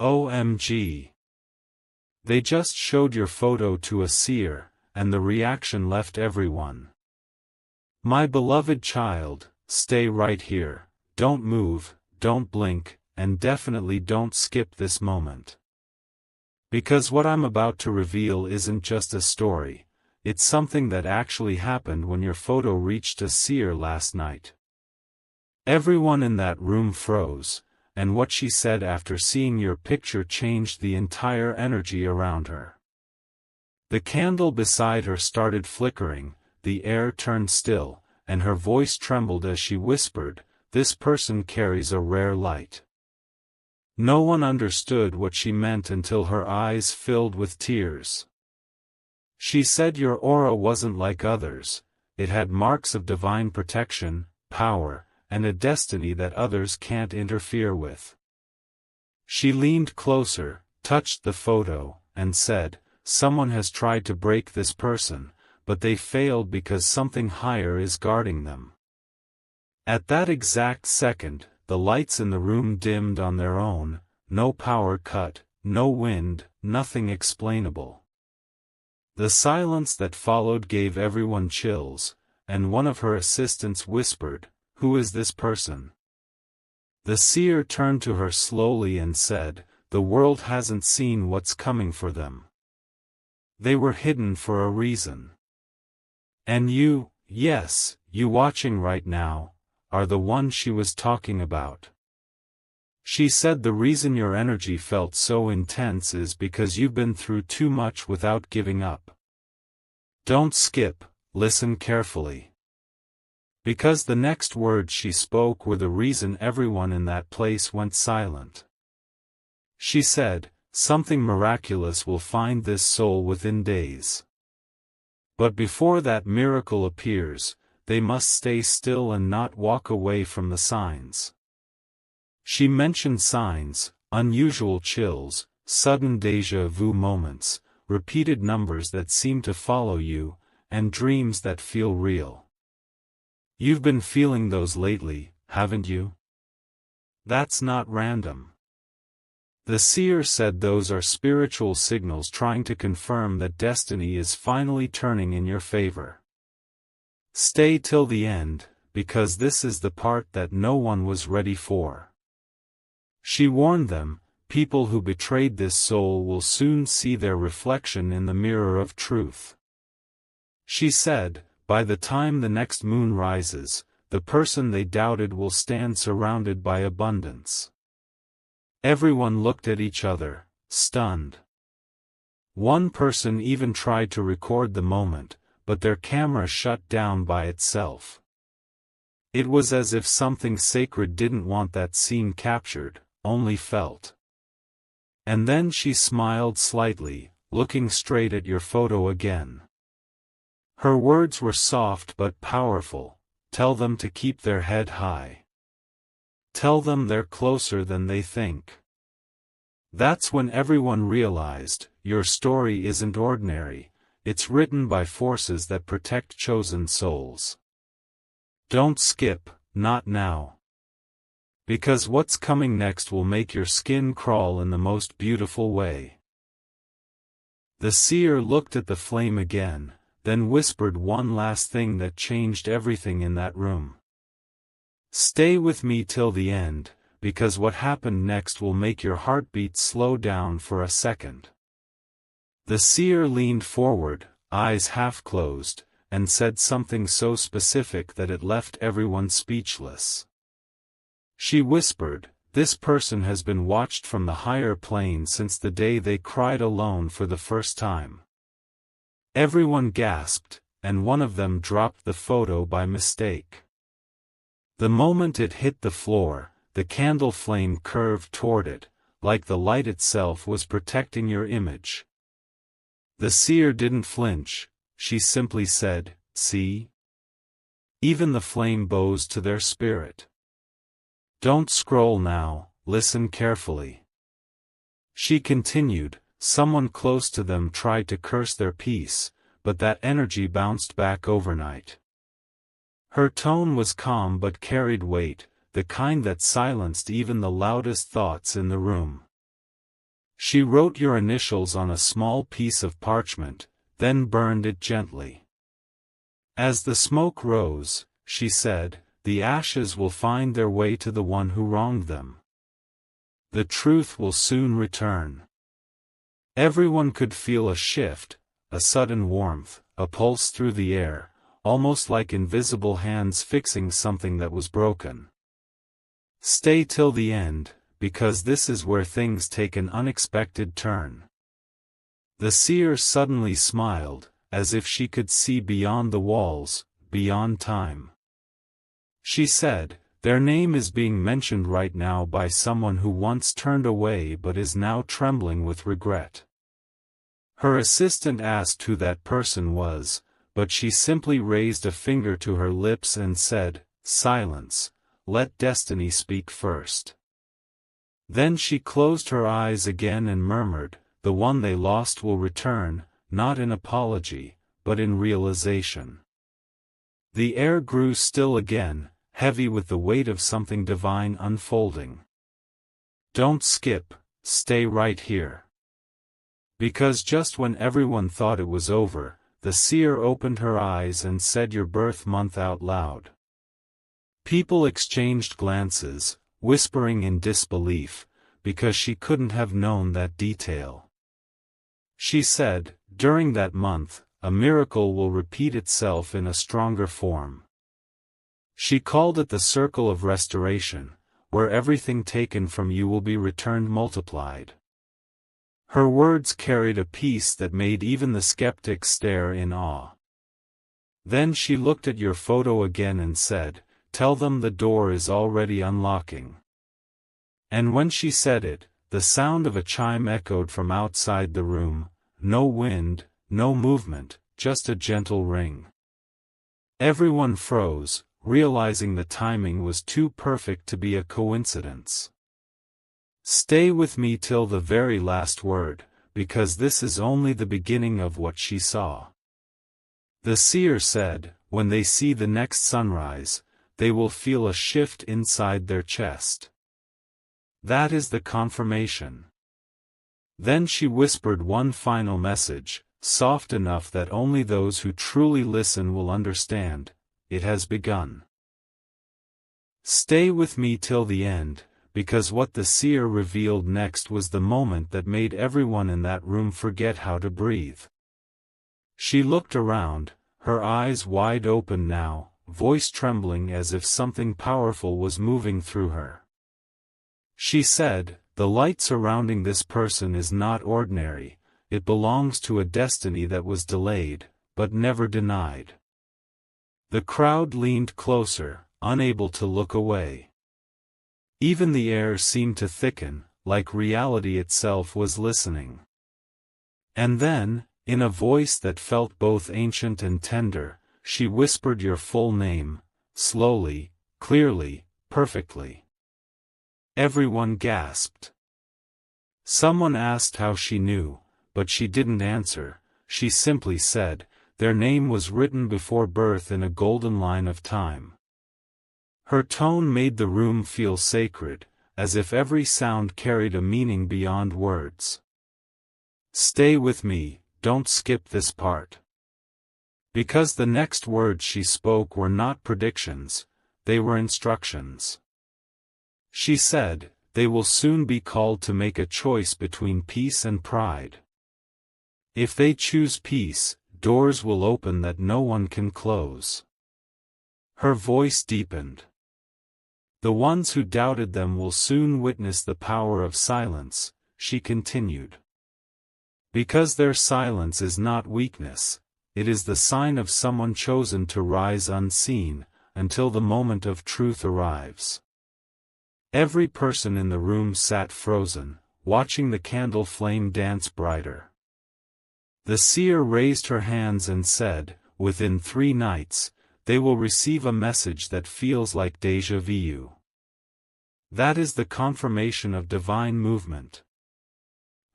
OMG. They just showed your photo to a seer, and the reaction left everyone. My beloved child, stay right here, don't move, don't blink, and definitely don't skip this moment. Because what I'm about to reveal isn't just a story, it's something that actually happened when your photo reached a seer last night. Everyone in that room froze, and what she said after seeing your picture changed the entire energy around her. The candle beside her started flickering, the air turned still, and her voice trembled as she whispered, "This person carries a rare light." No one understood what she meant until her eyes filled with tears. She said your aura wasn't like others, it had marks of divine protection, power, and a destiny that others can't interfere with. She leaned closer, touched the photo, and said, "Someone has tried to break this person, but they failed because something higher is guarding them." At that exact second, the lights in the room dimmed on their own, no power cut, no wind, nothing explainable. The silence that followed gave everyone chills, and one of her assistants whispered, "Who is this person?" The seer turned to her slowly and said, "The world hasn't seen what's coming for them. They were hidden for a reason. And you, yes, you watching right now, are the one she was talking about. She said the reason your energy felt so intense is because you've been through too much without giving up. Don't skip, listen carefully. Because the next words she spoke were the reason everyone in that place went silent. She said, something miraculous will find this soul within days. But before that miracle appears, they must stay still and not walk away from the signs. She mentioned signs, unusual chills, sudden déjà vu moments, repeated numbers that seem to follow you, and dreams that feel real. You've been feeling those lately, haven't you? That's not random. The seer said those are spiritual signals trying to confirm that destiny is finally turning in your favor. Stay till the end, because this is the part that no one was ready for. She warned them, people who betrayed this soul will soon see their reflection in the mirror of truth. She said, by the time the next moon rises, the person they doubted will stand surrounded by abundance. Everyone looked at each other, stunned. One person even tried to record the moment, but their camera shut down by itself. It was as if something sacred didn't want that scene captured, only felt. And then she smiled slightly, looking straight at your photo again. Her words were soft but powerful. Tell them to keep their head high. Tell them they're closer than they think. That's when everyone realized, your story isn't ordinary, it's written by forces that protect chosen souls. Don't skip, not now. Because what's coming next will make your skin crawl in the most beautiful way. The seer looked at the flame again, then whispered one last thing that changed everything in that room. Stay with me till the end, because what happened next will make your heartbeat slow down for a second. The seer leaned forward, eyes half closed, and said something so specific that it left everyone speechless. She whispered, this person has been watched from the higher plane since the day they cried alone for the first time. Everyone gasped, and one of them dropped the photo by mistake. The moment it hit the floor, the candle flame curved toward it, like the light itself was protecting your image. The seer didn't flinch, she simply said, see? Even the flame bows to their spirit. Don't scroll now, listen carefully. She continued, someone close to them tried to curse their peace, but that energy bounced back overnight. Her tone was calm but carried weight, the kind that silenced even the loudest thoughts in the room. She wrote your initials on a small piece of parchment, then burned it gently. As the smoke rose, she said, the ashes will find their way to the one who wronged them. The truth will soon return. Everyone could feel a shift, a sudden warmth, a pulse through the air, almost like invisible hands fixing something that was broken. Stay till the end, because this is where things take an unexpected turn. The seer suddenly smiled, as if she could see beyond the walls, beyond time. She said, their name is being mentioned right now by someone who once turned away but is now trembling with regret. Her assistant asked who that person was, but she simply raised a finger to her lips and said, silence, let destiny speak first. Then she closed her eyes again and murmured, the one they lost will return, not in apology, but in realization. The air grew still again, heavy with the weight of something divine unfolding. Don't skip, stay right here. Because just when everyone thought it was over, the seer opened her eyes and said your birth month out loud. People exchanged glances, whispering in disbelief, because she couldn't have known that detail. She said, during that month, a miracle will repeat itself in a stronger form. She called it the circle of restoration, where everything taken from you will be returned multiplied. Her words carried a peace that made even the skeptics stare in awe. Then she looked at your photo again and said, tell them the door is already unlocking. And when she said it, the sound of a chime echoed from outside the room, no wind, no movement, just a gentle ring. Everyone froze, realizing the timing was too perfect to be a coincidence. Stay with me till the very last word, because this is only the beginning of what she saw. The seer said, when they see the next sunrise, they will feel a shift inside their chest. That is the confirmation. Then she whispered one final message, soft enough that only those who truly listen will understand, it has begun. Stay with me till the end, because what the seer revealed next was the moment that made everyone in that room forget how to breathe. She looked around, her eyes wide open now, voice trembling as if something powerful was moving through her. She said, the light surrounding this person is not ordinary, it belongs to a destiny that was delayed, but never denied. The crowd leaned closer, unable to look away. Even the air seemed to thicken, like reality itself was listening. And then, in a voice that felt both ancient and tender, she whispered your full name, slowly, clearly, perfectly. Everyone gasped. Someone asked how she knew, but she didn't answer, she simply said, their name was written before birth in a golden line of time. Her tone made the room feel sacred, as if every sound carried a meaning beyond words. Stay with me, don't skip this part. Because the next words she spoke were not predictions, they were instructions. She said, they will soon be called to make a choice between peace and pride. If they choose peace, doors will open that no one can close. Her voice deepened. The ones who doubted them will soon witness the power of silence, she continued. Because their silence is not weakness, it is the sign of someone chosen to rise unseen, until the moment of truth arrives. Every person in the room sat frozen, watching the candle flame dance brighter. The seer raised her hands and said, within 3 nights, they will receive a message that feels like déjà vu. That is the confirmation of divine movement.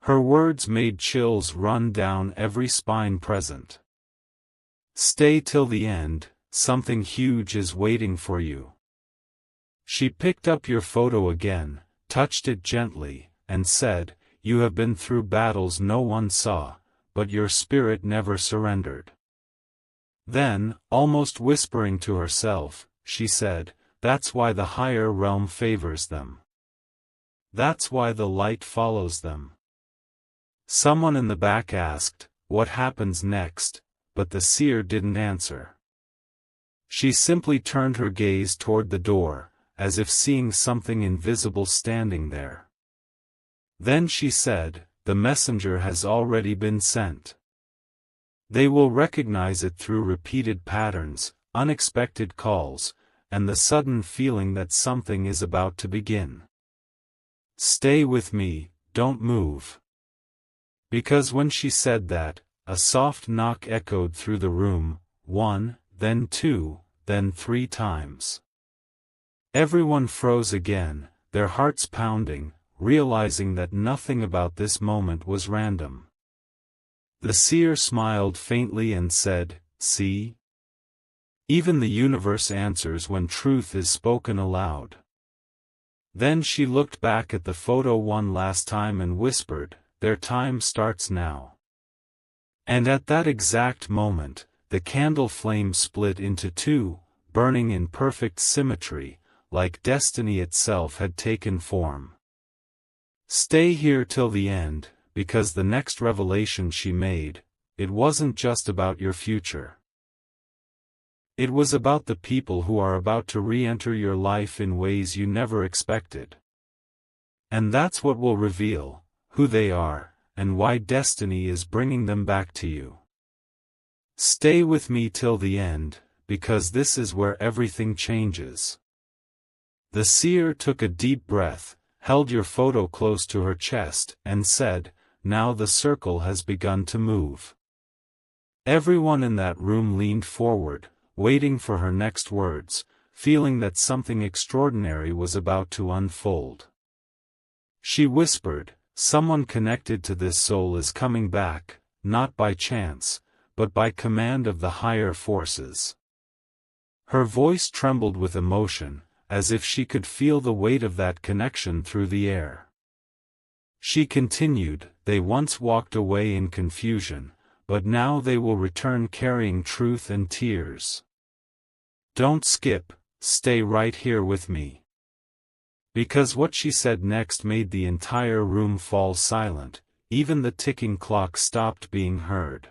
Her words made chills run down every spine present. Stay till the end, something huge is waiting for you. She picked up your photo again, touched it gently, and said, you have been through battles no one saw, but your spirit never surrendered. Then, almost whispering to herself, she said, that's why the higher realm favors them. That's why the light follows them. Someone in the back asked, what happens next, but the seer didn't answer. She simply turned her gaze toward the door, as if seeing something invisible standing there. Then she said, the messenger has already been sent. They will recognize it through repeated patterns, unexpected calls, and the sudden feeling that something is about to begin. Stay with me, don't move. Because when she said that, a soft knock echoed through the room, 1, then 2, then 3 times. Everyone froze again, their hearts pounding, realizing that nothing about this moment was random. The seer smiled faintly and said, see? Even the universe answers when truth is spoken aloud. Then she looked back at the photo one last time and whispered, their time starts now. And at that exact moment, the candle flame split into 2, burning in perfect symmetry, like destiny itself had taken form. Stay here till the end, because the next revelation she made, it wasn't just about your future. It was about the people who are about to re-enter your life in ways you never expected. And that's what will reveal who they are, and why destiny is bringing them back to you. Stay with me till the end, because this is where everything changes. The seer took a deep breath, held your photo close to her chest, and said, now the circle has begun to move. Everyone in that room leaned forward, waiting for her next words, feeling that something extraordinary was about to unfold. She whispered, someone connected to this soul is coming back, not by chance, but by command of the higher forces. Her voice trembled with emotion, as if she could feel the weight of that connection through the air. She continued, they once walked away in confusion, but now they will return carrying truth and tears. Don't skip, stay right here with me. Because what she said next made the entire room fall silent, even the ticking clock stopped being heard.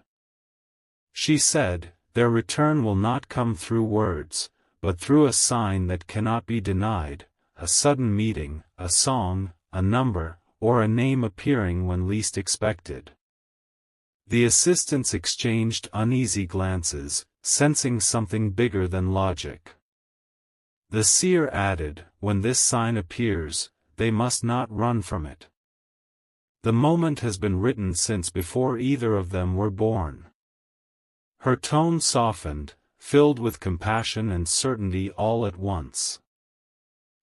She said, their return will not come through words, but through a sign that cannot be denied, a sudden meeting, a song, a number, or a name appearing when least expected. The assistants exchanged uneasy glances, sensing something bigger than logic. The seer added, when this sign appears, they must not run from it. The moment has been written since before either of them were born. Her tone softened, filled with compassion and certainty all at once.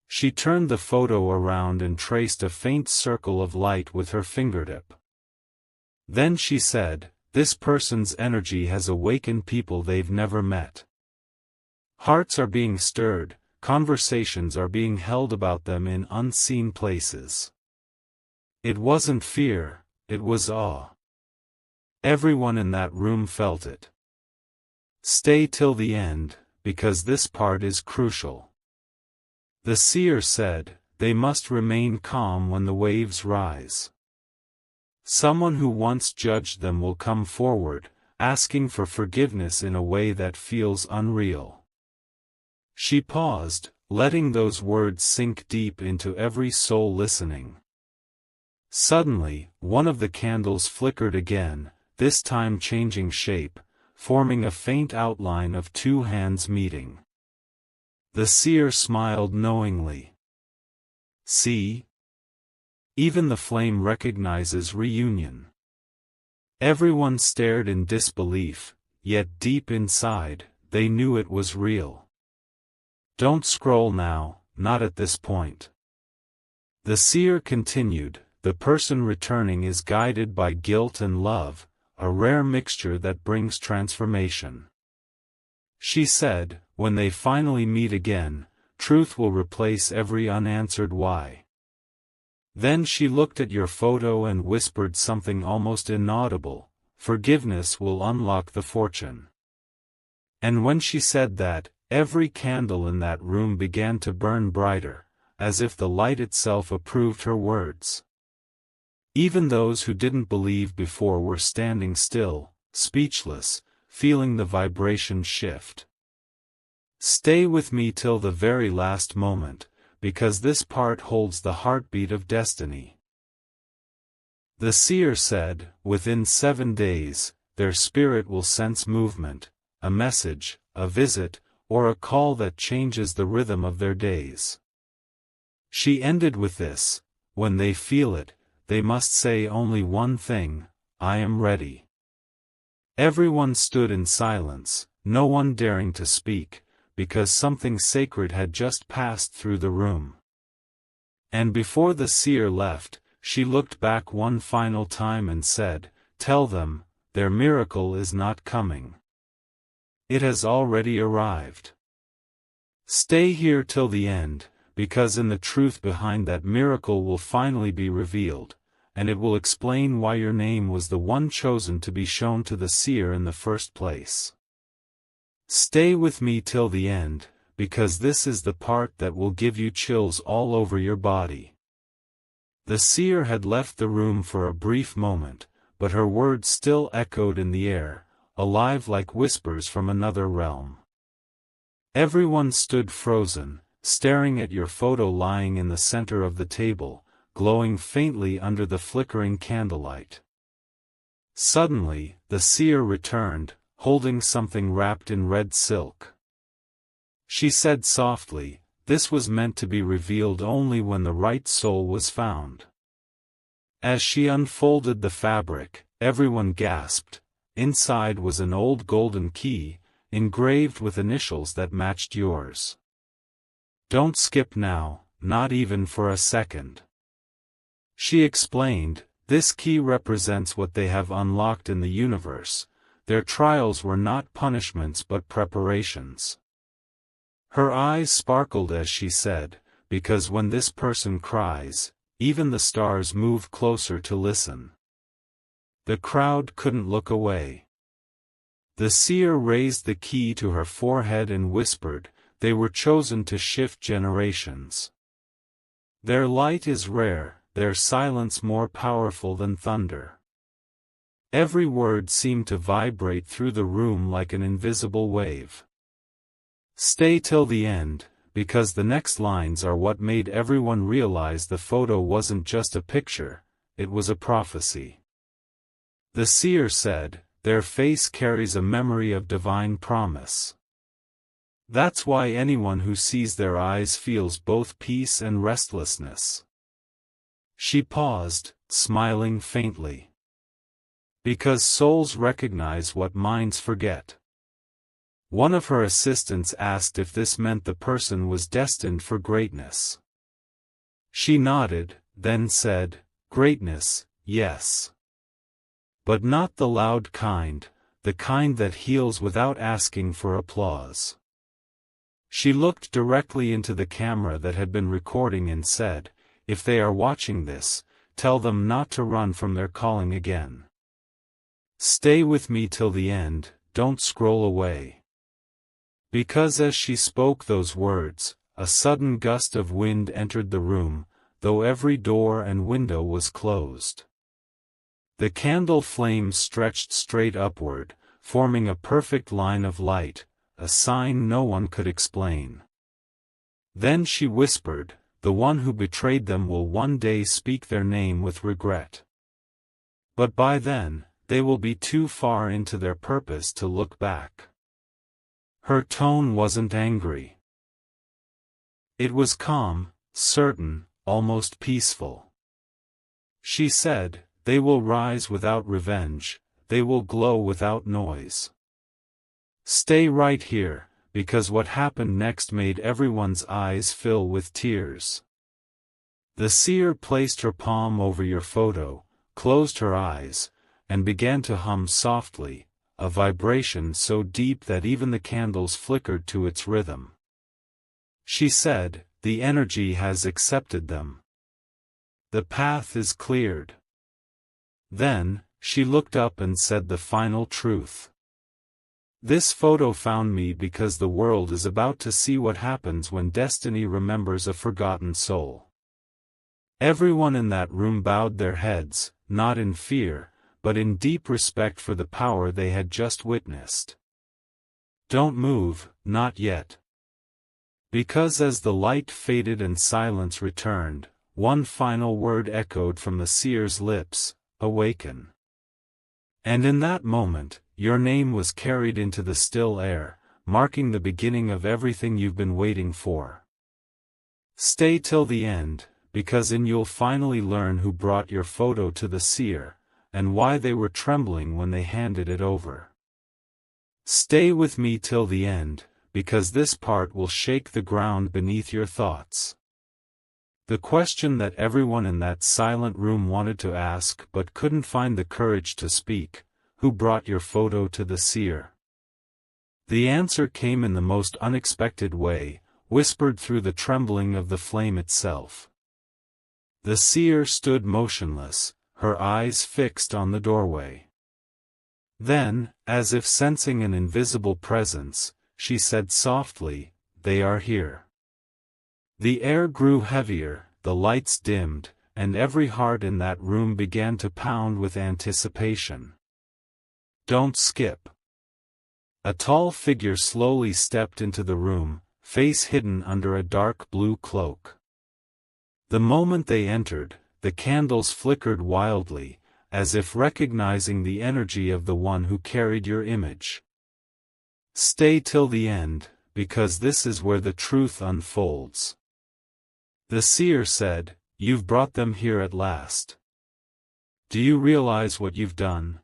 She turned the photo around and traced a faint circle of light with her fingertip. Then she said, this person's energy has awakened people they've never met. Hearts are being stirred, conversations are being held about them in unseen places. It wasn't fear, it was awe. Everyone in that room felt it. Stay till the end, because this part is crucial. The seer said, they must remain calm when the waves rise. Someone who once judged them will come forward, asking for forgiveness in a way that feels unreal. She paused, letting those words sink deep into every soul listening. Suddenly, one of the candles flickered again, this time changing shape, forming a faint outline of 2 hands meeting. The seer smiled knowingly. See? Even the flame recognizes reunion. Everyone stared in disbelief, yet deep inside, they knew it was real. Don't scroll now, not at this point. The seer continued, the person returning is guided by guilt and love, a rare mixture that brings transformation. She said, when they finally meet again, truth will replace every unanswered why. Then she looked at your photo and whispered something almost inaudible, "Forgiveness will unlock the fortune." And when she said that, every candle in that room began to burn brighter, as if the light itself approved her words. Even those who didn't believe before were standing still, speechless, feeling the vibration shift. Stay with me till the very last moment, because this part holds the heartbeat of destiny. The seer said, within 7 days, their spirit will sense movement, a message, a visit, or a call that changes the rhythm of their days. She ended with this: when they feel it, they must say only one thing: "I am ready." Everyone stood in silence, no one daring to speak, because something sacred had just passed through the room. And before the seer left, she looked back one final time and said, "Tell them, their miracle is not coming. It has already arrived. Stay here till the end, because in the truth behind that miracle will finally be revealed, and it will explain why your name was the one chosen to be shown to the seer in the first place. Stay with me till the end, because this is the part that will give you chills all over your body." The seer had left the room for a brief moment, but her words still echoed in the air, alive like whispers from another realm. Everyone stood frozen, staring at your photo lying in the center of the table, glowing faintly under the flickering candlelight. Suddenly, the seer returned, holding something wrapped in red silk. She said softly, "This was meant to be revealed only when the right soul was found." As she unfolded the fabric, everyone gasped. Inside was an old golden key, engraved with initials that matched yours. "Don't skip now, not even for a second." She explained, "This key represents what they have unlocked in the universe. Their trials were not punishments but preparations." Her eyes sparkled as she said, "Because when this person cries, even the stars move closer to listen." The crowd couldn't look away. The seer raised the key to her forehead and whispered, "They were chosen to shift generations. Their light is rare, their silence more powerful than thunder." Every word seemed to vibrate through the room like an invisible wave. "Stay till the end, because the next lines are what made everyone realize the photo wasn't just a picture, it was a prophecy." The seer said, "Their face carries a memory of divine promise. That's why anyone who sees their eyes feels both peace and restlessness." She paused, smiling faintly. "Because souls recognize what minds forget." One of her assistants asked if this meant the person was destined for greatness. She nodded, then said, "Greatness, yes. But not the loud kind, the kind that heals without asking for applause." She looked directly into the camera that had been recording and said, "If they are watching this, tell them not to run from their calling again. Stay with me till the end, don't scroll away." Because as she spoke those words, a sudden gust of wind entered the room, though every door and window was closed. The candle flames stretched straight upward, forming a perfect line of light, a sign no one could explain. Then she whispered, "The one who betrayed them will one day speak their name with regret. But by then, they will be too far into their purpose to look back." Her tone wasn't angry. It was calm, certain, almost peaceful. She said, "They will rise without revenge, they will glow without noise. Stay right here, because what happened next made everyone's eyes fill with tears." The seer placed her palm over your photo, closed her eyes, and began to hum softly, a vibration so deep that even the candles flickered to its rhythm. She said, "The energy has accepted them. The path is cleared. Then, she looked up and said the final truth. This photo found me because the world is about to see what happens when destiny remembers a forgotten soul. Everyone in that room bowed their heads, not in fear, but in deep respect for the power they had just witnessed. Don't move, not yet. Because as the light faded and silence returned, one final word echoed from the seer's lips, awaken. And in that moment, your name was carried into the still air, marking the beginning of everything you've been waiting for. Stay till the end, because you'll finally learn who brought your photo to the seer, and why they were trembling when they handed it over. Stay with me till the end, because this part will shake the ground beneath your thoughts. The question that everyone in that silent room wanted to ask but couldn't find the courage to speak: who brought your photo to the seer? The answer came in the most unexpected way, whispered through the trembling of the flame itself. The seer stood motionless, her eyes fixed on the doorway. Then, as if sensing an invisible presence, she said softly, "They are here." The air grew heavier, the lights dimmed, and every heart in that room began to pound with anticipation. Don't skip. A tall figure slowly stepped into the room, face hidden under a dark blue cloak. The moment they entered, the candles flickered wildly, as if recognizing the energy of the one who carried your image. Stay till the end, because this is where the truth unfolds. The seer said, "You've brought them here at last. Do you realize what you've done?"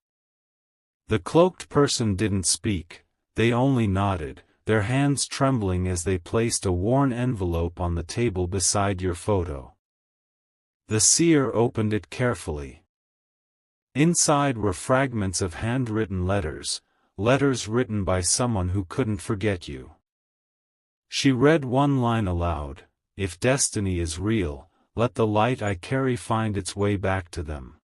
The cloaked person didn't speak, they only nodded, their hands trembling as they placed a worn envelope on the table beside your photo. The seer opened it carefully. Inside were fragments of handwritten letters, letters written by someone who couldn't forget you. She read one line aloud: "If destiny is real, let the light I carry find its way back to them."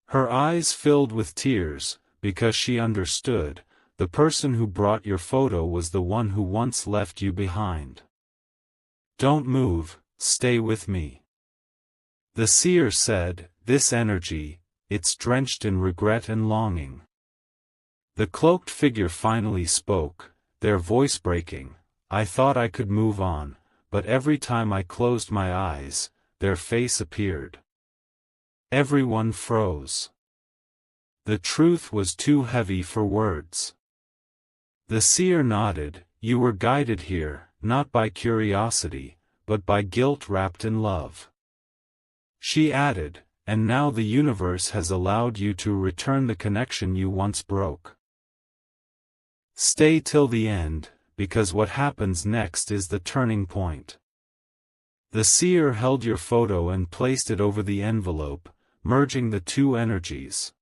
Her eyes filled with tears, because she understood, the person who brought your photo was the one who once left you behind. Don't move, stay with me. The seer said, "This energy, it's drenched in regret and longing." The cloaked figure finally spoke, their voice breaking. "I thought I could move on, but every time I closed my eyes, their face appeared." Everyone froze. The truth was too heavy for words. The seer nodded, "You were guided here, not by curiosity, but by guilt wrapped in love." She added, "And now the universe has allowed you to return the connection you once broke. Stay till the end, because what happens next is the turning point." The seer held your photo and placed it over the envelope, merging the two energies.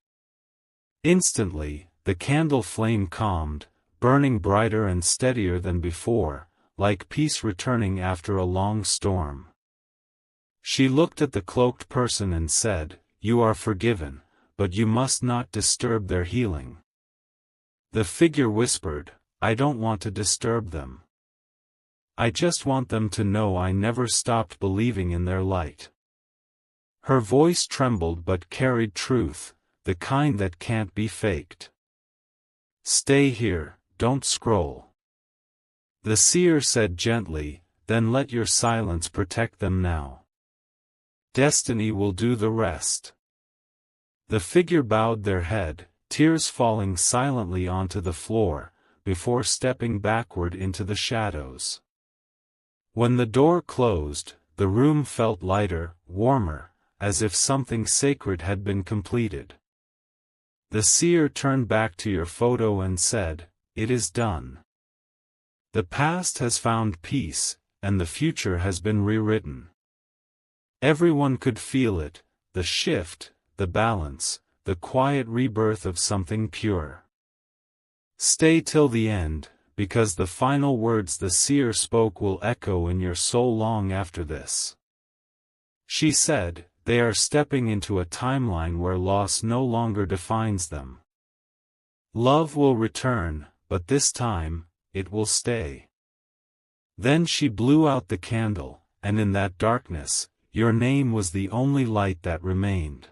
Instantly, the candle flame calmed, burning brighter and steadier than before, like peace returning after a long storm. She looked at the cloaked person and said, "You are forgiven, but you must not disturb their healing." The figure whispered, "I don't want to disturb them. I just want them to know I never stopped believing in their light." Her voice trembled but carried truth, the kind that can't be faked. "Stay here, don't scroll." The seer said gently, "Then let your silence protect them now. Destiny will do the rest." The figure bowed their head, tears falling silently onto the floor, before stepping backward into the shadows. When the door closed, the room felt lighter, warmer, as if something sacred had been completed. The seer turned back to your photo and said, "It is done. The past has found peace, and the future has been rewritten." Everyone could feel it, the shift, the balance, the quiet rebirth of something pure. Stay till the end, because the final words the seer spoke will echo in your soul long after this. She said, They are stepping into a timeline where loss no longer defines them. Love will return, but this time, it will stay. Then she blew out the candle, and in that darkness, your name was the only light that remained.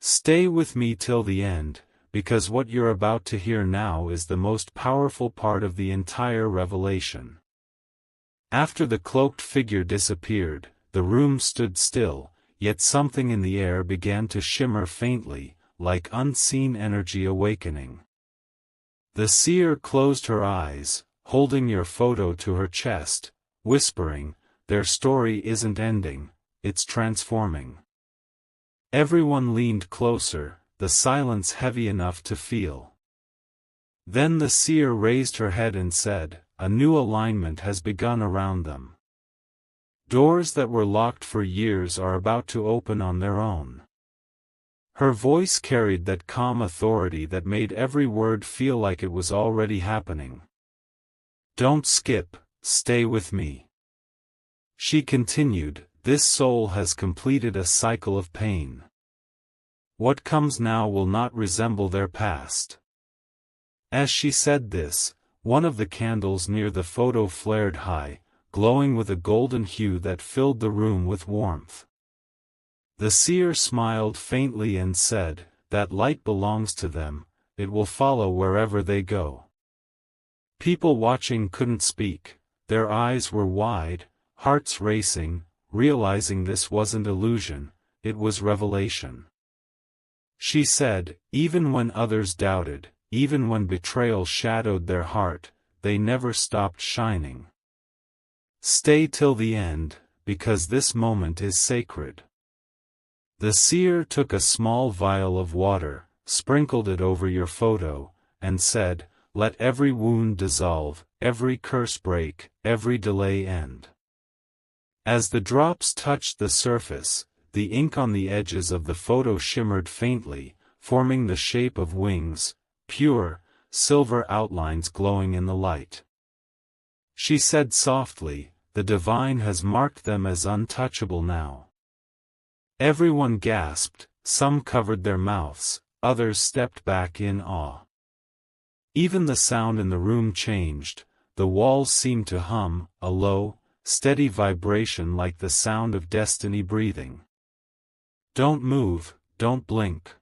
Stay with me till the end, because what you're about to hear now is the most powerful part of the entire revelation. After the cloaked figure disappeared, the room stood still, yet something in the air began to shimmer faintly, like unseen energy awakening. The seer closed her eyes, holding your photo to her chest, whispering, "Their story isn't ending, it's transforming." Everyone leaned closer, the silence heavy enough to feel. Then the seer raised her head and said, "A new alignment has begun around them. Doors that were locked for years are about to open on their own." Her voice carried that calm authority that made every word feel like it was already happening. "Don't skip, stay with me." She continued, "This soul has completed a cycle of pain. What comes now will not resemble their past." As she said this, one of the candles near the photo flared high, glowing with a golden hue that filled the room with warmth. The seer smiled faintly and said, "That light belongs to them, it will follow wherever they go." People watching couldn't speak, their eyes were wide, hearts racing, realizing this wasn't illusion, it was revelation. She said, "Even when others doubted, even when betrayal shadowed their heart, they never stopped shining. Stay till the end, because this moment is sacred." The seer took a small vial of water, sprinkled it over your photo, and said, "Let every wound dissolve, every curse break, every delay end." As the drops touched the surface, the ink on the edges of the photo shimmered faintly, forming the shape of wings, pure, silver outlines glowing in the light. She said softly, "The divine has marked them as untouchable now." Everyone gasped, some covered their mouths, others stepped back in awe. Even the sound in the room changed, the walls seemed to hum, a low, steady vibration like the sound of destiny breathing. "Don't move, don't blink."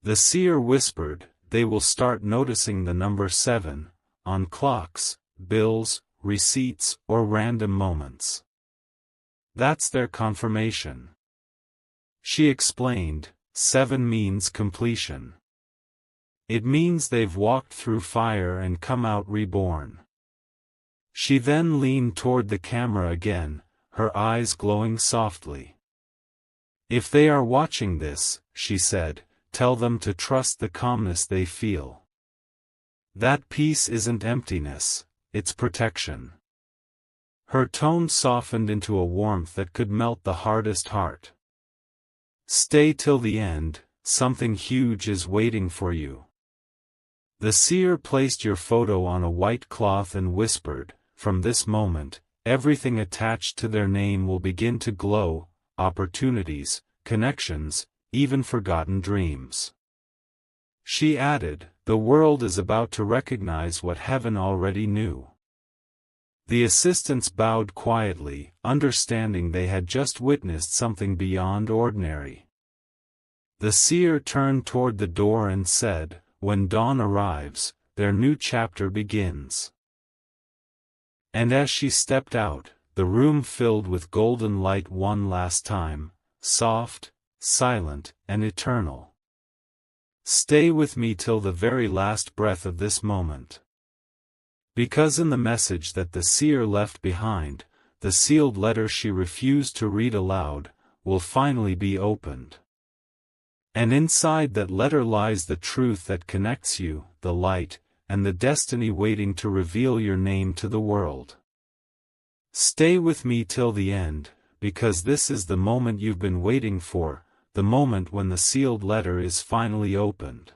The seer whispered, "They will start noticing the number 7, on clocks, bills, receipts, or random moments. That's their confirmation." She explained, 7 means completion. It means they've walked through fire and come out reborn. She then leaned toward the camera again, her eyes glowing softly. "If they are watching this," she said, "tell them to trust the calmness they feel. That peace isn't emptiness, it's protection." Her tone softened into a warmth that could melt the hardest heart. "Stay till the end, something huge is waiting for you." The seer placed your photo on a white cloth and whispered, "From this moment, everything attached to their name will begin to glow, opportunities, connections, even forgotten dreams." She added, "The world is about to recognize what heaven already knew." The assistants bowed quietly, understanding they had just witnessed something beyond ordinary. The seer turned toward the door and said, "When dawn arrives, their new chapter begins." And as she stepped out, the room filled with golden light one last time, soft, silent, and eternal. Stay with me till the very last breath of this moment. Because in the message that the seer left behind, the sealed letter she refused to read aloud, will finally be opened. And inside that letter lies the truth that connects you, the light, and the destiny waiting to reveal your name to the world. Stay with me till the end, because this is the moment you've been waiting for, the moment when the sealed letter is finally opened.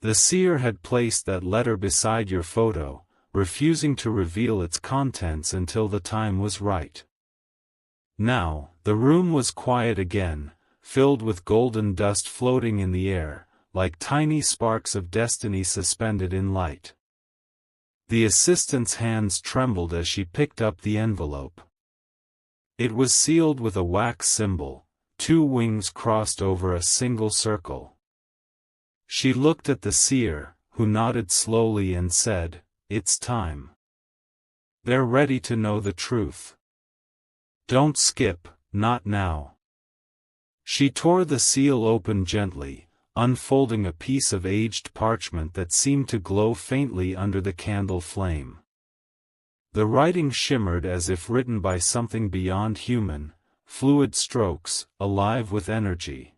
The seer had placed that letter beside your photo, refusing to reveal its contents until the time was right. Now, the room was quiet again, filled with golden dust floating in the air, like tiny sparks of destiny suspended in light. The assistant's hands trembled as she picked up the envelope. It was sealed with a wax symbol, 2 wings crossed over a single circle. She looked at the seer, who nodded slowly and said, "It's time. They're ready to know the truth. Don't skip, not now." She tore the seal open gently, unfolding a piece of aged parchment that seemed to glow faintly under the candle flame. The writing shimmered as if written by something beyond human, fluid strokes, alive with energy.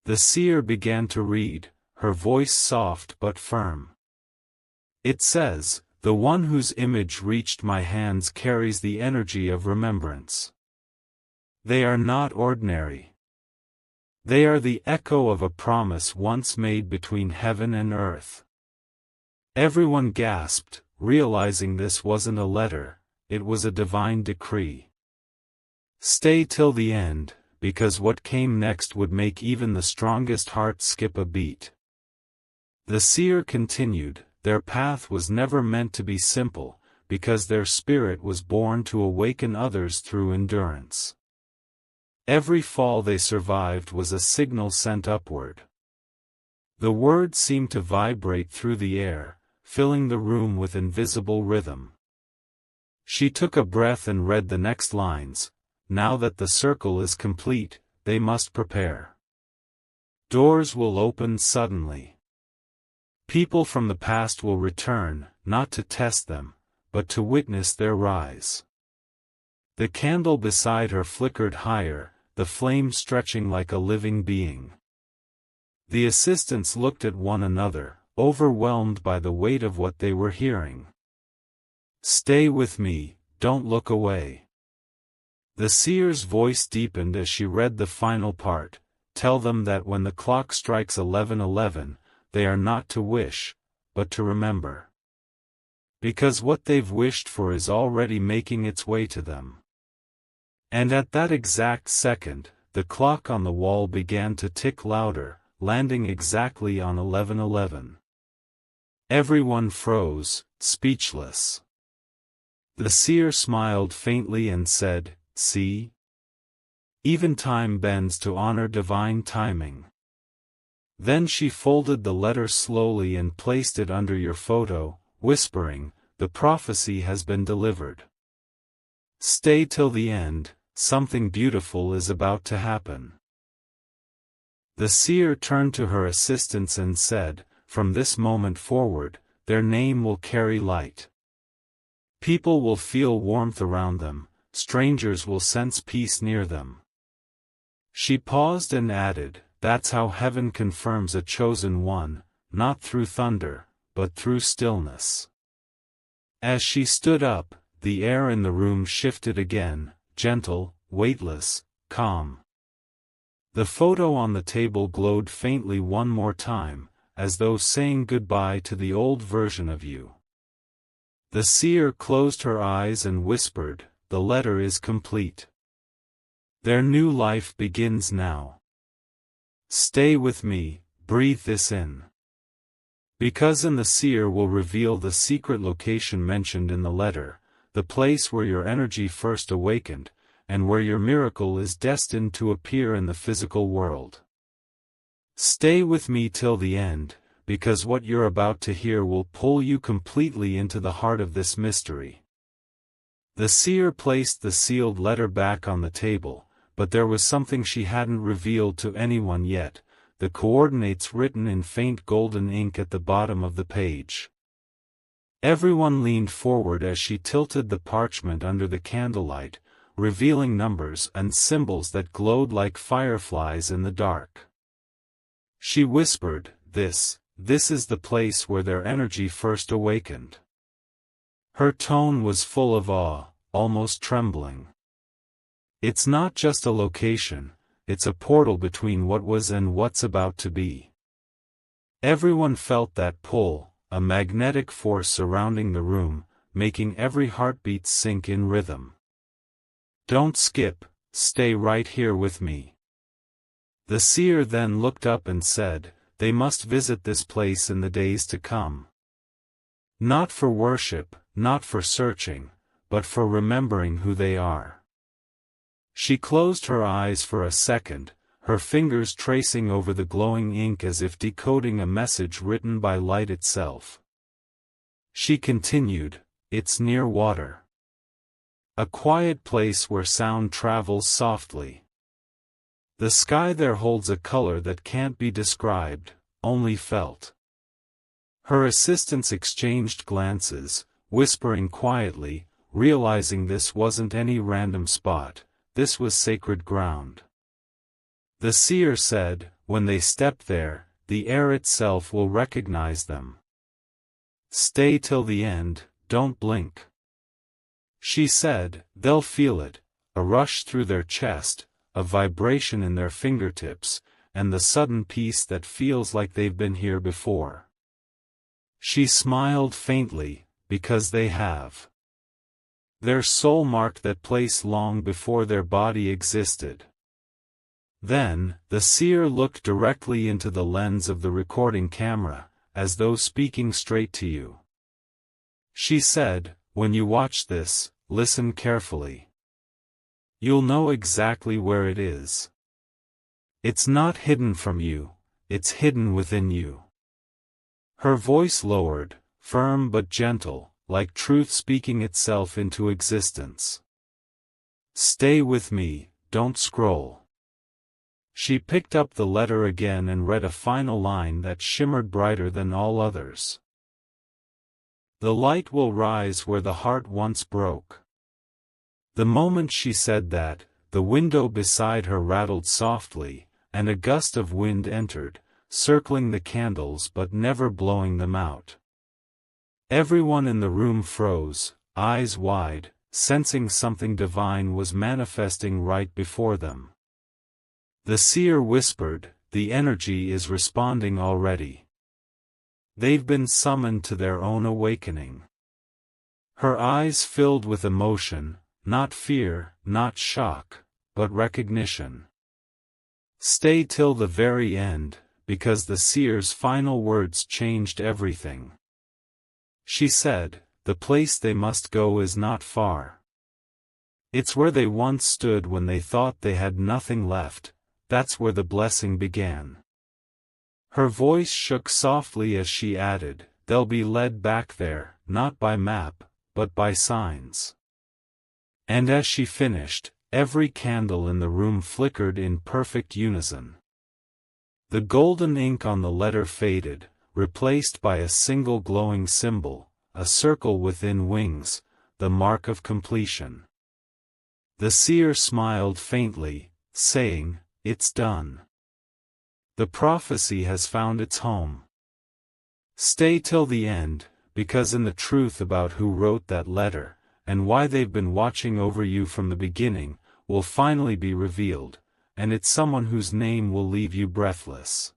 The seer began to read, her voice soft but firm. It says, "The one whose image reached my hands carries the energy of remembrance. They are not ordinary. They are the echo of a promise once made between heaven and earth." Everyone gasped, realizing this wasn't a letter, it was a divine decree. Stay till the end, because what came next would make even the strongest heart skip a beat. The seer continued, "Their path was never meant to be simple, because their spirit was born to awaken others through endurance. Every fall they survived was a signal sent upward." The words seemed to vibrate through the air, filling the room with invisible rhythm. She took a breath and read the next lines, "Now that the circle is complete, they must prepare. Doors will open suddenly. People from the past will return, not to test them, but to witness their rise." The candle beside her flickered higher, the flame stretching like a living being. The assistants looked at one another, overwhelmed by the weight of what they were hearing. "Stay with me, don't look away." The seer's voice deepened as she read the final part, "Tell them that when the clock strikes 11:11, they are not to wish, but to remember. Because what they've wished for is already making its way to them." And at that exact second, the clock on the wall began to tick louder, landing exactly on 11:11. Everyone froze, speechless. The seer smiled faintly and said, "See? Even time bends to honor divine timing." Then she folded the letter slowly and placed it under your photo, whispering, "The prophecy has been delivered. Stay till the end, something beautiful is about to happen." The seer turned to her assistants and said, "From this moment forward, their name will carry light. People will feel warmth around them, strangers will sense peace near them." She paused and added, "That's how heaven confirms a chosen one, not through thunder, but through stillness." As she stood up, the air in the room shifted again, gentle, weightless, calm. The photo on the table glowed faintly one more time, as though saying goodbye to the old version of you. The seer closed her eyes and whispered, "The letter is complete. Their new life begins now. Stay with me, breathe this in. Because the seer will reveal the secret location mentioned in the letter, the place where your energy first awakened, and where your miracle is destined to appear in the physical world. Stay with me till the end, because what you're about to hear will pull you completely into the heart of this mystery." The seer placed the sealed letter back on the table, but there was something she hadn't revealed to anyone yet, the coordinates written in faint golden ink at the bottom of the page. Everyone leaned forward as she tilted the parchment under the candlelight, revealing numbers and symbols that glowed like fireflies in the dark. She whispered, This is the place where their energy first awakened." Her tone was full of awe, almost trembling. "It's not just a location, it's a portal between what was and what's about to be." Everyone felt that pull, a magnetic force surrounding the room, making every heartbeat sync in rhythm. Don't skip, stay right here with me. The seer then looked up and said, they must visit this place in the days to come. Not for worship, not for searching, but for remembering who they are. She closed her eyes for a second, her fingers tracing over the glowing ink as if decoding a message written by light itself. She continued, it's near water. A quiet place where sound travels softly. The sky there holds a color that can't be described, only felt. Her assistants exchanged glances, whispering quietly, realizing this wasn't any random spot, this was sacred ground. The seer said, when they step there, the air itself will recognize them. Stay till the end, don't blink. She said, they'll feel it, a rush through their chest, a vibration in their fingertips, and the sudden peace that feels like they've been here before. She smiled faintly, because they have. Their soul marked that place long before their body existed. Then, the seer looked directly into the lens of the recording camera, as though speaking straight to you. She said, when you watch this, listen carefully. You'll know exactly where it is. It's not hidden from you, it's hidden within you. Her voice lowered, firm but gentle, like truth speaking itself into existence. Stay with me, don't scroll. She picked up the letter again and read a final line that shimmered brighter than all others. The light will rise where the heart once broke. The moment she said that, the window beside her rattled softly, and a gust of wind entered, circling the candles but never blowing them out. Everyone in the room froze, eyes wide, sensing something divine was manifesting right before them. The seer whispered, the energy is responding already. They've been summoned to their own awakening. Her eyes filled with emotion, not fear, not shock, but recognition. Stay till the very end, because the seer's final words changed everything. She said, the place they must go is not far. It's where they once stood when they thought they had nothing left, that's where the blessing began. Her voice shook softly as she added, they'll be led back there, not by map, but by signs. And as she finished, every candle in the room flickered in perfect unison. The golden ink on the letter faded, replaced by a single glowing symbol, a circle within wings, the mark of completion. The seer smiled faintly, saying, it's done. The prophecy has found its home. Stay till the end, because in the truth about who wrote that letter, and why they've been watching over you from the beginning, will finally be revealed, and it's someone whose name will leave you breathless.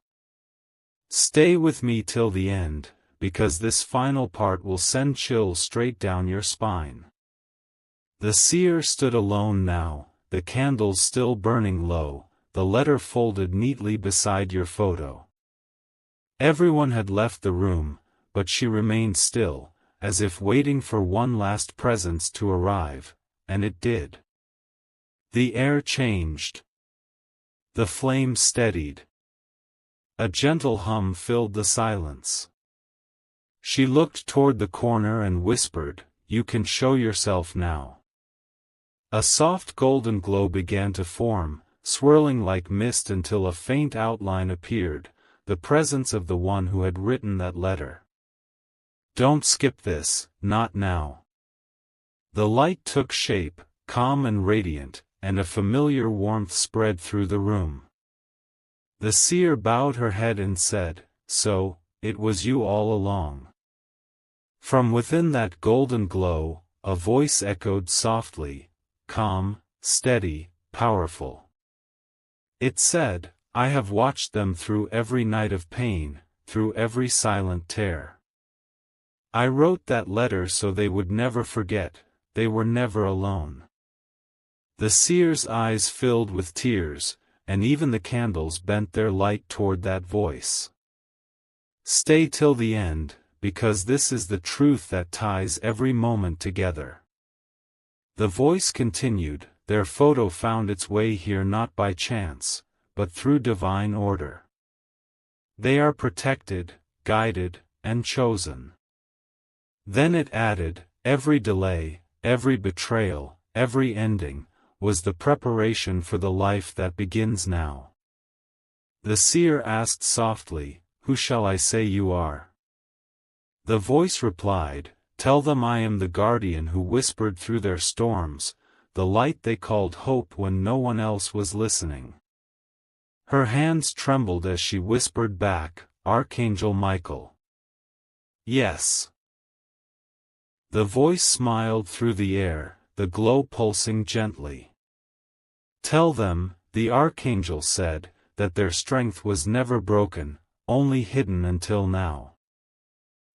Stay with me till the end, because this final part will send chills straight down your spine. The seer stood alone now, the candles still burning low, the letter folded neatly beside your photo. Everyone had left the room, but she remained still, as if waiting for one last presence to arrive, and it did. The air changed. The flame steadied. A gentle hum filled the silence. She looked toward the corner and whispered, you can show yourself now. A soft golden glow began to form, swirling like mist until a faint outline appeared, the presence of the one who had written that letter. Don't skip this, not now. The light took shape, calm and radiant, and a familiar warmth spread through the room. The seer bowed her head and said, so, it was you all along. From within that golden glow, a voice echoed softly, calm, steady, powerful. It said, I have watched them through every night of pain, through every silent tear. I wrote that letter so they would never forget, they were never alone. The seer's eyes filled with tears, and even the candles bent their light toward that voice. Stay till the end, because this is the truth that ties every moment together. The voice continued, their photo found its way here not by chance, but through divine order. They are protected, guided, and chosen. Then it added, every delay, every betrayal, every ending, was the preparation for the life that begins now. The seer asked softly, who shall I say you are? The voice replied, tell them I am the guardian who whispered through their storms, the light they called hope when no one else was listening. Her hands trembled as she whispered back, Archangel Michael. Yes. The voice smiled through the air, the glow pulsing gently. Tell them, the Archangel said, that their strength was never broken, only hidden until now.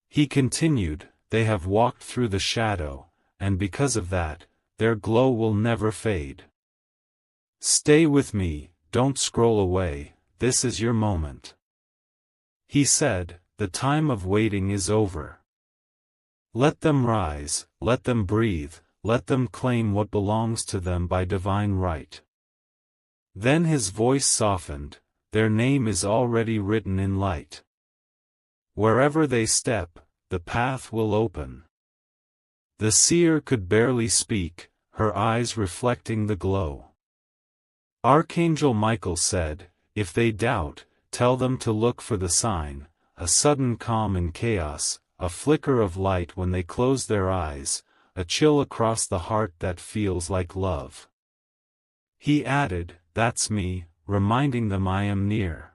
He continued, they have walked through the shadow, and because of that, their glow will never fade. Stay with me, don't scroll away, this is your moment. He said, the time of waiting is over. Let them rise, let them breathe, let them claim what belongs to them by divine right. Then his voice softened, their name is already written in light. Wherever they step, the path will open. The seer could barely speak, her eyes reflecting the glow. Archangel Michael said, if they doubt, tell them to look for the sign, a sudden calm in chaos, a flicker of light when they close their eyes, a chill across the heart that feels like love. He added, that's me, reminding them I am near.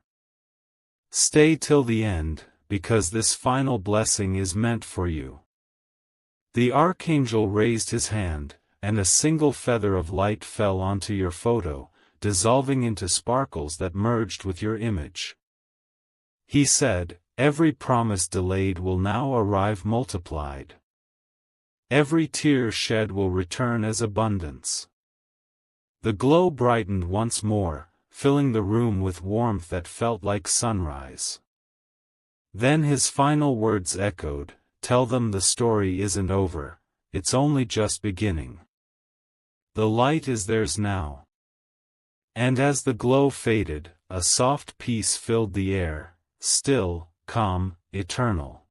Stay till the end, because this final blessing is meant for you. The Archangel raised his hand, and a single feather of light fell onto your photo, dissolving into sparkles that merged with your image. He said, every promise delayed will now arrive multiplied. Every tear shed will return as abundance. The glow brightened once more, filling the room with warmth that felt like sunrise. Then his final words echoed, tell them the story isn't over, it's only just beginning. The light is theirs now. And as the glow faded, a soft peace filled the air, still, calm, eternal.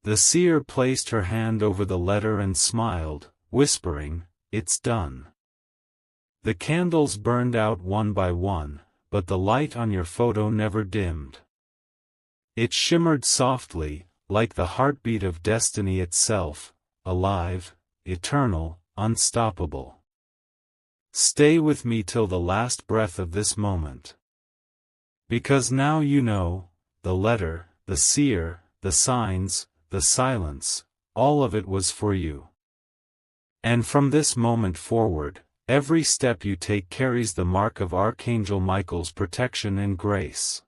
The seer placed her hand over the letter and smiled, whispering, it's done. The candles burned out one by one, but the light on your photo never dimmed. It shimmered softly, like the heartbeat of destiny itself, alive, eternal, unstoppable. Stay with me till the last breath of this moment. Because now you know, the letter, the seer, the signs, the silence, all of it was for you. And from this moment forward, every step you take carries the mark of Archangel Michael's protection and grace.